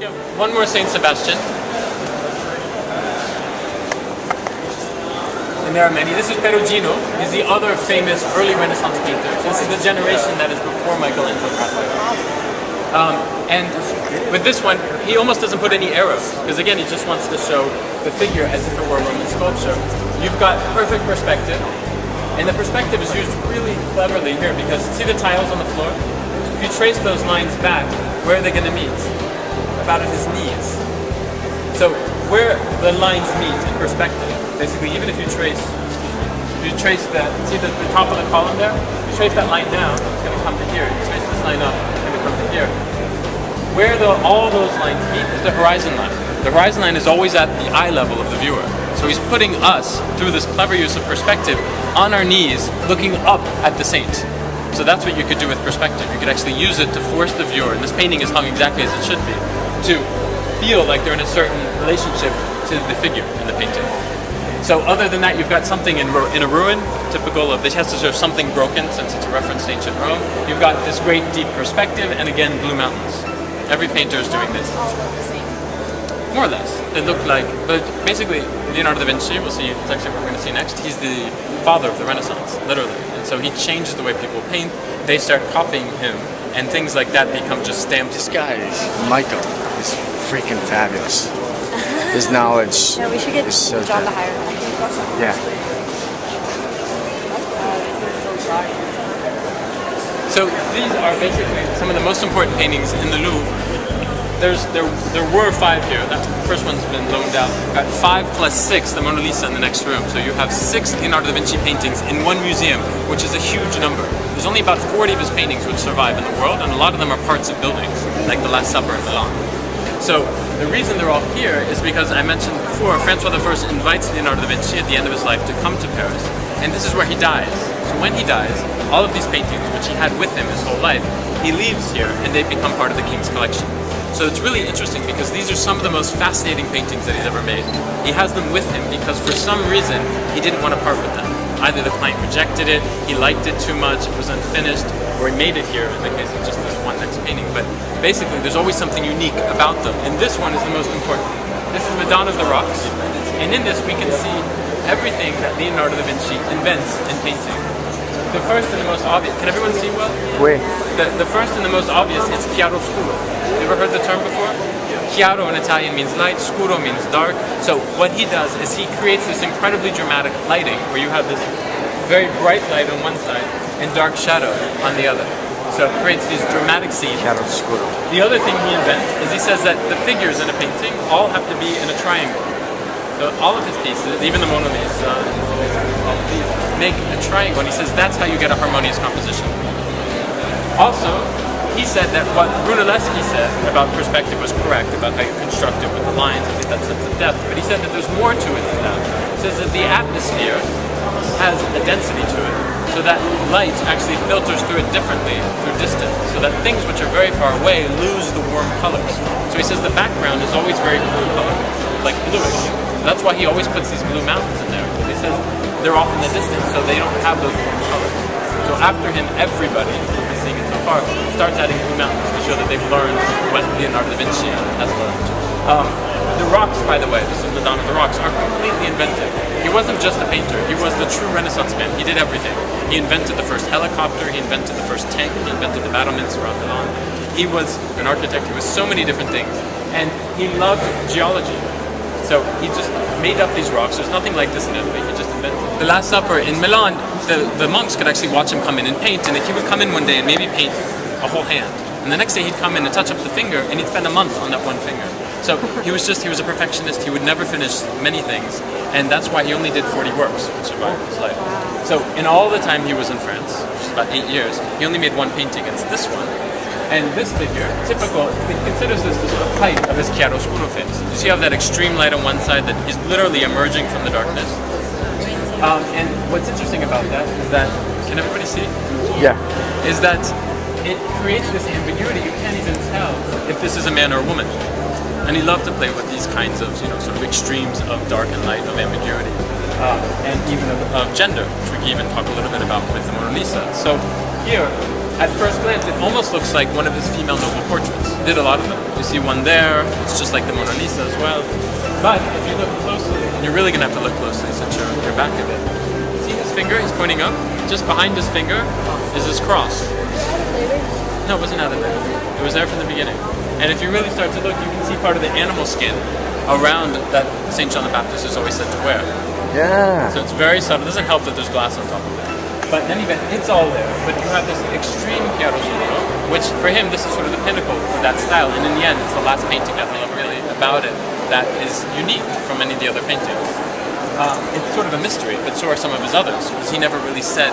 Yeah, one more Saint Sebastian. And there are many. This is Perugino. He's the other famous early Renaissance painter. This is the generation that is before Michelangelo. And with this one, he almost doesn't put any arrows, because again, he just wants to show the figure as if it were Roman sculpture. You've got perfect perspective, and the perspective is used really cleverly here, because see the tiles on the floor? If you trace those lines back, where are they going to meet? About at his knees. So where the lines meet in perspective, basically, even if you trace that, see the top of the column there? You trace that line down, it's going to come to here. You trace this line up, it's going to come to here. Where all those lines meet is the horizon line. The horizon line is always at the eye level of the viewer. So he's putting us, through this clever use of perspective, on our knees, looking up at the saint. So that's what you could do with perspective. You could actually use it to force the viewer, and this painting is hung exactly as it should be, to feel like they're in a certain relationship to the figure in the painting. So other than that, you've got something in a ruin, typical of, this has to serve something broken, since it's a reference to ancient Rome. You've got this great deep perspective, and again, blue mountains. Every painter is doing this. More or less. They look like, but basically, Leonardo da Vinci, we'll see, it's actually what we're going to see next, he's the father of the Renaissance, literally. And so he changes the way people paint, they start copying him, and things like that become just stamped. This guy, Michael, is freaking fabulous. His knowledge. Yeah, we should get so John good. to hire him. Yeah. So these are basically some of the most important paintings in the Louvre. There were 5 here. That first one's been loaned out. Got 5 plus 6, the Mona Lisa in the next room. So you have 6 Leonardo da Vinci paintings in one museum, which is a huge number. There's only about 40 of his paintings which survive in the world, and a lot of them are parts of buildings, like the Last Supper in Milan. So the reason they're all here is because I mentioned before, Francois I invites Leonardo da Vinci at the end of his life to come to Paris, and this is where he dies. So when he dies, all of these paintings, which he had with him his whole life, he leaves here, and they become part of the king's collection. So it's really interesting because these are some of the most fascinating paintings that he's ever made. He has them with him because for some reason he didn't want to part with them. Either the client rejected it, he liked it too much, it was unfinished, or he made it here in the case of just this one next painting. But basically there's always something unique about them, and this one is the most important. This is Madonna of the Rocks, and in this we can see everything that Leonardo da Vinci invents in painting. The first and the most obvious, can everyone see well? Oui. The first and the most obvious is chiaroscuro. You ever heard the term before? Chiaro in Italian means light, scuro means dark. So what he does is he creates this incredibly dramatic lighting where you have this very bright light on one side and dark shadow on the other. So it creates these dramatic scenes. Chiaroscuro. The other thing he invents is he says that the figures in a painting all have to be in a triangle. So all of his pieces, even the Mona Lisa, all of these, make a triangle, and he says that's how you get a harmonious composition. Also, he said that what Brunelleschi said about perspective was correct, about how you construct it with the lines, I think that sense of depth, but he said that there's more to it than that. He says that the atmosphere has a density to it, so that light actually filters through it differently through distance, so that things which are very far away lose the warm colors. So he says the background is always very blue color, like bluish. That's why he always puts these blue mountains in there, because he says they're off in the distance, so they don't have those warm colors. So after him, everybody, we're seeing it so far, starts adding blue mountains to show that they've learned what Leonardo da Vinci has learned. The rocks, by the way, this is Madonna of the Rocks, are completely invented. He wasn't just a painter, he was the true Renaissance man. He did everything. He invented the first helicopter, he invented the first tank, he invented the battlements around Milan. He was an architect, he was so many different things. And he loved geology. So he just made up these rocks. There's nothing like this in Italy, he just invented it. The Last Supper in Milan, the monks could actually watch him come in and paint, and he would come in one day and maybe paint a whole hand. And the next day he'd come in and touch up the finger, and he'd spend a month on that one finger. So he was a perfectionist, he would never finish many things, and that's why he only did 40 works, which survived his life. So in all the time he was in France, which is about 8 years, he only made one painting, it's this one. And this figure, typical, he considers this the sort of height of his chiaroscuro phase. You see how that extreme light on one side that is literally emerging from the darkness? And what's interesting about that is that, can everybody see? Yeah. Is that it creates this ambiguity. You can't even tell if this is a man or a woman. And he loved to play with these kinds of, sort of extremes of dark and light, of ambiguity, and even of gender, which we can even talk a little bit about with the Mona Lisa. So here, at first glance, it almost looks like one of his female noble portraits. He did a lot of them. You see one there, it's just like the Mona Lisa as well. But if you look closely, and you're really gonna have to look closely since you're back of it. See his finger? He's pointing up. Just behind his finger is this cross. No, it wasn't out of there. It was there from the beginning. And if you really start to look, you can see part of the animal skin around that Saint John the Baptist is always said to wear. Yeah. So it's very subtle. It doesn't help that there's glass on top of it. But in any event, it's all there. But you have this extreme chiaroscuro, which for him, this is sort of the pinnacle of that style. And in the end, it's the last painting I love really about it that is unique from any of the other paintings. It's sort of a mystery, but so are some of his others, because he never really said,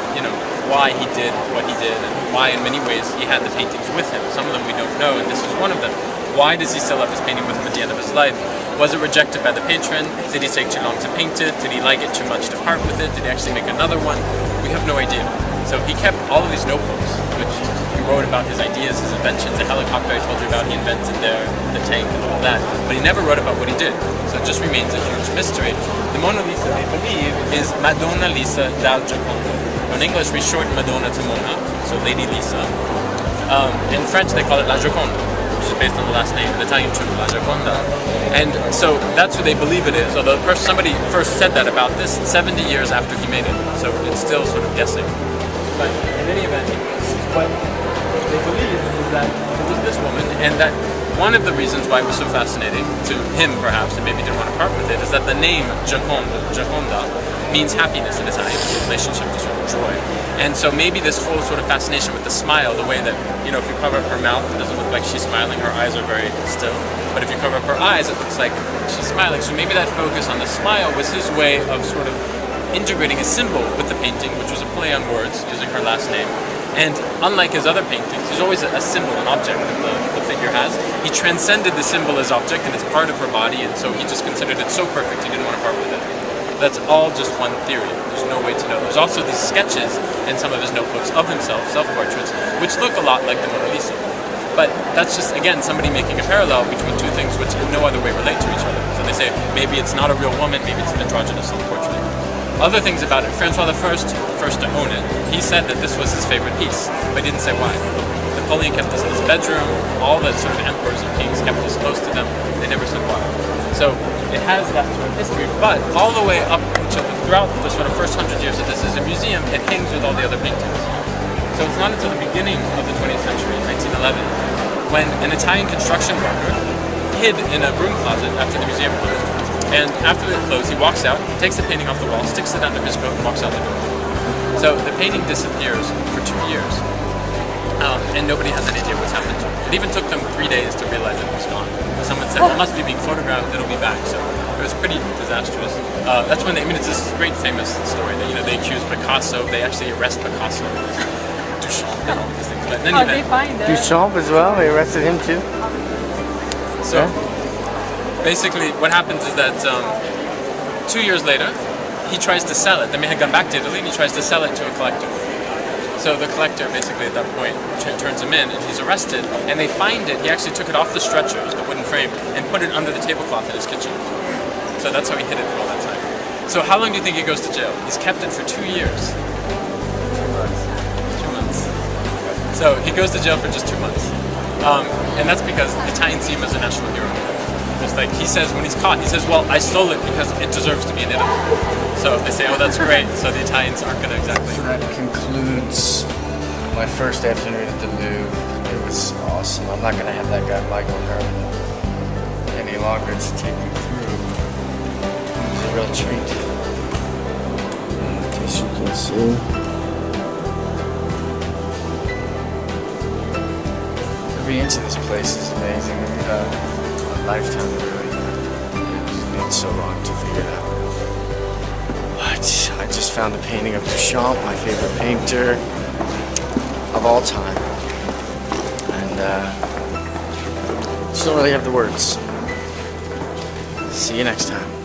why he did what he did, and why in many ways he had the paintings with him. Some of them we don't know, and this is one of them. Why does he still have his painting with him at the end of his life? Was it rejected by the patron? Did he take too long to paint it? Did he like it too much to part with it? Did he actually make another one? We have no idea. So he kept all of these notebooks, which he wrote about his ideas, his inventions. The helicopter I told you about, he invented there, the tank and all that. But he never wrote about what he did. So it just remains a huge mystery. The Mona Lisa, they believe, is Madonna Lisa dal Giocondo. In English, we shorten Madonna to Mona, so Lady Lisa. In French, they call it La Gioconda, which is based on the last name. In Italian, too, La Gioconda. And so that's who they believe it is. Although somebody first said that about this 70 years after he made it. So it's still sort of guessing. But in any event, what they believe is that it was this woman, and that one of the reasons why it was so fascinating to him, perhaps, and maybe didn't want to part with it, is that the name Gioconda, means happiness in Italian, it's a relationship to sort of joy. And so maybe this full sort of fascination with the smile, the way that, if you cover up her mouth, it doesn't look like she's smiling, her eyes are very still. But if you cover up her eyes, it looks like she's smiling. So maybe that focus on the smile was his way of sort of integrating a symbol with the painting, which was a play on words, using her last name. And unlike his other paintings, there's always a symbol, an object that the figure has. He transcended the symbol as object, and it's part of her body, and so he just considered it so perfect he didn't want to part with it. That's all just one theory. There's no way to know. There's also these sketches in some of his notebooks of himself, self-portraits, which look a lot like the Mona Lisa. But that's just, again, somebody making a parallel between two things which in no other way relate to each other. So they say, maybe it's not a real woman, maybe it's an androgynous self-portrait. Other things about it, Francois I, first to own it, he said that this was his favorite piece, but he didn't say why. Napoleon kept this in his bedroom, all the sort of emperors and kings kept this close to them, they never said why. So it has that sort of history, but all the way up to throughout the sort of first 100 years that this is a museum, it hangs with all the other paintings. So it's not until the beginning of the 20th century, 1911, when an Italian construction worker hid in a broom closet after the museum closed. And after it closed, he walks out, takes the painting off the wall, sticks it under his coat, and walks out the door. So the painting disappears for 2 years, and nobody has any idea what's happened to it. It even took them 3 days to realize it was gone. Someone said, well, it must be being photographed, it'll be back. So it was pretty disastrous. That's when it's this great famous story that, they accuse Picasso, they actually arrest Picasso, Duchamp, and all these things. But in any event, they find it? Duchamp as well, they arrested him too. So basically what happens is that 2 years later, he tries to sell it. They may have gone back to Italy, and he tries to sell it to a collector. So the collector basically at that point turns him in, and he's arrested, and they find it. He actually took it off the stretcher, the wooden frame, and put it under the tablecloth in his kitchen. So that's how he hid it for all that time. So how long do you think he goes to jail? He's kept it for 2 years. 2 months. So he goes to jail for just 2 months. And that's because the Italians see him as a national hero. Just like he says when he's caught, he says, well, I stole it because it deserves to be in Italy. So they say, oh, that's great. So the Italians aren't going to exactly. So that concludes my first afternoon at the Louvre. It was awesome. I'm not going to have that guy Michael Herman any longer to take me through. It was a real treat. And as you can see, every inch of this place is amazing. A lifetime, really. It's been so long to figure it out. But I just found the painting of Duchamp, my favorite painter of all time. And just don't really have the words. See you next time.